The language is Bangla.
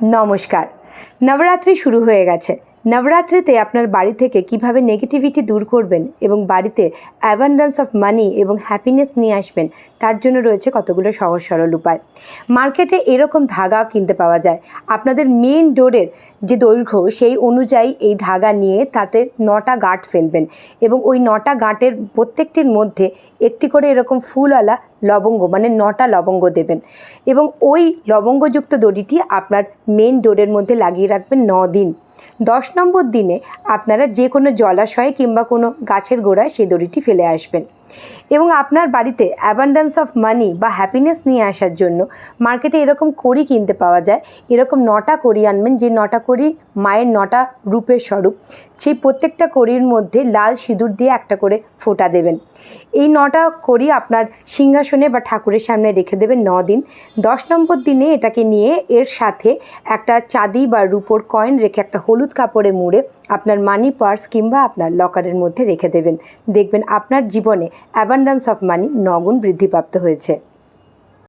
নমস্কার। নবরাত্রি শুরু হয়ে গেছে। নবরাত্রিতে আপনার বাড়ি থেকে কিভাবে নেগেটিভিটি দূর করবেন এবং বাড়িতে অ্যাবান্ডেন্স অফ মানি এবং হ্যাপিনেস নিয়ে আসবেন তার জন্য রয়েছে কতগুলো সহজ সরল উপায়। মার্কেটে এরকম ধাগা কিনতে পাওয়া যায়। আপনাদের মেন ডোরের যে দৈর্ঘ্য সেই অনুযায়ী এই ধাগা নিয়ে তাতে 9টা গাঁট ফেলবেন এবং ওই 9টা গাঁটের প্রত্যেকটির মধ্যে একটি করে এরকম ফুলওয়ালা লবঙ্গ মানে 9টা লবঙ্গ দেবেন এবং ওই লবঙ্গযুক্ত দড়িটি আপনার মেন ডোরের মধ্যে লাগিয়ে রাখবেন 9 দিন। 10 নম্বর দিনে আপনারা যে কোনো জলাশয়ে কিংবা কোনো গাছের গোড়ায় সেই দড়িটি ফেলে আসবেন এবং আপনার বাড়িতে অ্যাবান্ডেন্স অফ মানি বা হ্যাপিনেস নিয়ে আসার জন্য মার্কেটে এরকম কড়ি কিনতে পাওয়া যায়। এরকম 9টা কড়ি আনবেন, যে 9টা কড়ি মায়ের 9টা রূপের স্বরূপ। সেই প্রত্যেকটা কড়ির মধ্যে লাল সিঁদুর দিয়ে একটা করে ফোঁটা দেবেন। এই 9টা কড়ি আপনার সিংহাসনে বা ঠাকুরের সামনে রেখে দেবেন 9 দিন। 10 নম্বর দিনে এটাকে নিয়ে এর সাথে একটা চাঁদি বা রূপোর কয়েন রেখে একটা হলুদ কাপড়ে মুড়ে আপনার মানি পার্স কিংবা আপনার লকারের মধ্যে রেখে দেবেন। দেখবেন আপনার জীবনে অ্যাবান্ডেন্স অফ মানি 9 গুণ বৃদ্ধিপ্রাপ্ত হয়েছে।